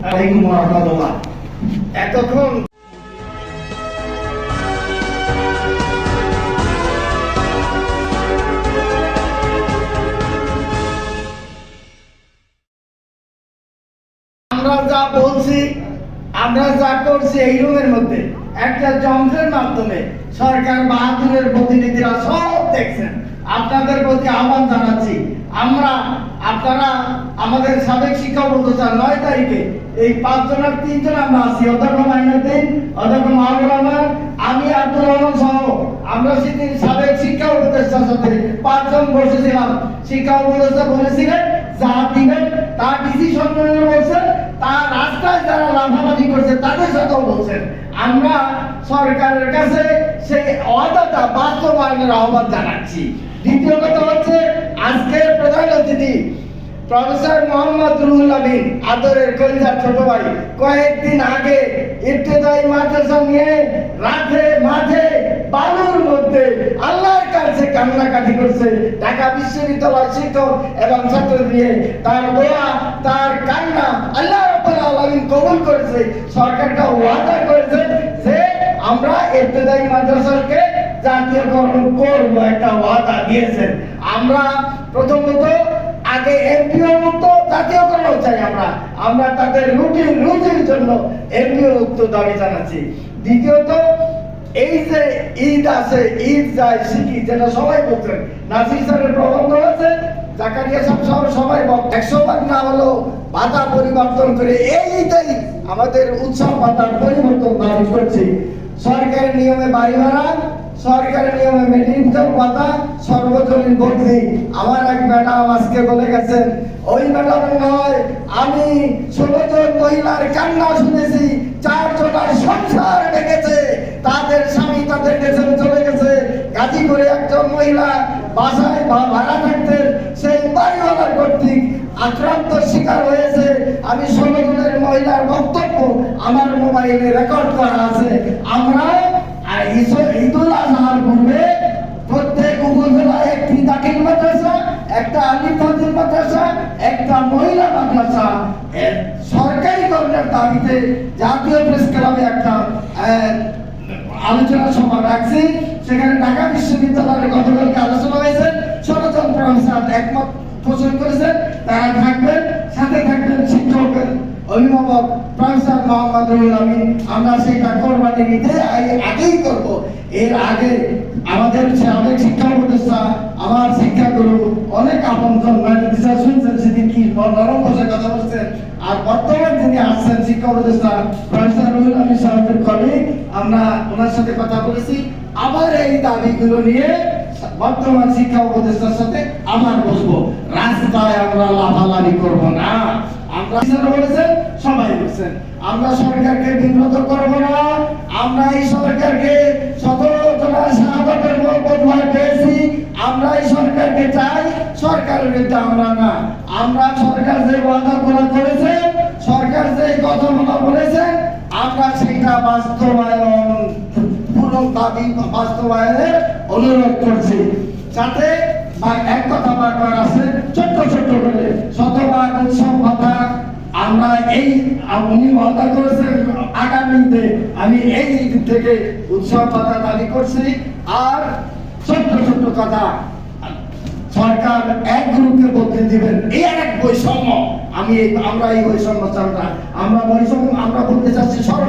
আলাইকুম ওয়া রাহমাতুল্লাহ। এতক্ষণ আমরা যা বলছি, আমরা যা করছি এই রুমের মধ্যে একটা যন্ত্রের মাধ্যমে সরকার বাহাদুরের প্রতিনিধিরা সব দেখছেন। আপনাদের প্রতি আহ্বান জানাচ্ছি, আপনারা আমাদের সাবেক শিক্ষা উপদেষ্টা 9 তারিখে এই 5 জনের 3 জন আমরা আছি, অধ্যক্ষ মাইনুদ্দিন, অধ্যক্ষ মাহবুব রহমান, আমি আব্দুর রহমান সহ আমরা সেদিন সাবেক শিক্ষা উপদেষ্টার সাথে 5 জন বসেছিলাম। শিক্ষা উপদেষ্টা বলেছিলেন যা দিবেন তা ডিসিশন নিয়ে বলছেন, তার রাস্তায় যারা লাফালাফি করছে তাদের সাথেও বলছেন। আমরা সরকারের কাছে সেই ওয়াদাটা বাস্তবায়নের আহ্বান জানাচ্ছি। দ্বিতীয় কথা হচ্ছে, আজকের প্রধান অতিথি প্রফেসর মোহাম্মদ রুহুল আমিন, আদরের কলিজার ছোট ভাই, কয়েকদিন আগে ইবতেদায়ী মাদ্রাসা নিয়ে রাতে মাঠে বালুর মধ্যে আল্লাহর কাছে কান্নাকাটি করছে। ঢাকা বিশ্ববিদ্যালয় শিক্ষক এবং ছাত্র দিয়ে তার দোয়া, তার কান্না আল্লাহ রাব্বুল আলামিন কবুল করেছে। সরকারটা ওয়াদা করেছে যে আমরা ইবতেদায়ী মাদ্রাসাকে জাতীয়করণ করব, একটা ওয়াদা দিয়েছেন। আমরা প্রথমত আগে এমপিও মুক্ত জাতীয়করণ চাই। আমরা তাদের রুটির জন্য এমপিও মুক্ত দাবি জানাচ্ছি। দ্বিতীয়ত, এই যে ঈদ আছে, ঈদ যায় শিখি, যেটা সবাই বলছেন, নাসির স্যারের প্রবন্ধ আছে, জাকারিয়া সাহেব সবাই 100 না হলো ভাতা পরিবর্তন করে এই ঈদেই আমাদের উৎসব ভাতার পরিবর্তন দাবি করছি। সরকারি নিয়মে বাড়ি ভাড়া, সরকারি নিয়মে মেডিকেল ভাতা, সর্বজনীন বদলি। আমার এক ম্যাডাম আজকে বলে গেছেন, ওই ম্যাডাম নয়, আমি 16 জন মহিলার কান্না শুনেছি, 4 জনের সংসার ভেঙেছে, তাদের স্বামী তাদের কাছে চলে গেছে। গাজীপুরে একজন মহিলা বাসায় ভাড়া থাকতেন, সেই বাড়িওয়ালার কর্তৃক আক্রান্ত শিকার হয়েছে। আমি 16 জনের মহিলার বক্তব্য আমার মোবাইলে রেকর্ড করা আছে। আমরা ঈদুল আজহার পূর্বে প্রত্যেক উপজেলায় একটি দাখিল মাদ্রাসা, একটা আলিম ফাজিল মাদ্রাসা, একটা মহিলা মাদ্রাসা সরকারিকরণের দাবিতে জাতীয় প্রেস ক্লাবে একটা আলোচনা সভা রাখছি। সেখানে ঢাকা বিশ্ববিদ্যালয়ের গতকালকে আলোচনা হয়েছে। 16 জন প্রফেসর একমত পোষণ করেছেন, তারা থাকবেন, সাথে থাকবেন শিক্ষকের অভিভাবক প্রফেসর মোহাম্মদ রুহুল আমিন। আমরা সেটা কোরবানি নিতে আগেই করব। এর আগে আমাদের সাবেক শিক্ষা উপদেষ্টা, আমার শিক্ষাগুরু, অনেক আপনজন স্যার শুনছেন সেদিন কি নরম ভাষায় কথা বলছেন। আর বর্তমান যিনি আসছেন শিক্ষা উপদেষ্টা প্রফেসর রুহুল আমিন সাহেবের কলিগ, আমরা ওনার সাথে কথা বলেছি। আবার এই দাবিগুলো নিয়ে বর্তমান শিক্ষা উপদেষ্টার সাথে আবার বসবো। রাস্তায় আমরা লাফালাফি করব না। আমরা বলেছেন, সবাই বলছেন, আমরা সরকারকে বিব্রত করব না। আমরা এই সরকারকে 17 জনের শাহাদাতের বদলায় পেয়েছি। আমরা এই সরকারকে চাই, সরকারের বিরুদ্ধে আমরা না। আমরা সরকার যে ওয়াদাগুলো করেছেন, সরকার যে কথাগুলো বলেছেন, আমরা সেটা বাস্তবায়নের অনুরোধ করছি। সাথে এক কথা বারবার আছে, ছোট্ট ছোট্ট করে শতভাগ উৎসব ভাতা আমরা এই উনি ওয়াদা করেছেন আগামীতে আমি এই দিক থেকে উৎসব ভাতা দাবি করছি। আর ছোট্ট ছোট্ট কথা, সরকার এক গ্রুপকে বদলে দিবেন, এই এক বৈষম্য। আমরা এই বৈষম্য চাই না। আমরা বলতে চাচ্ছি সর্ব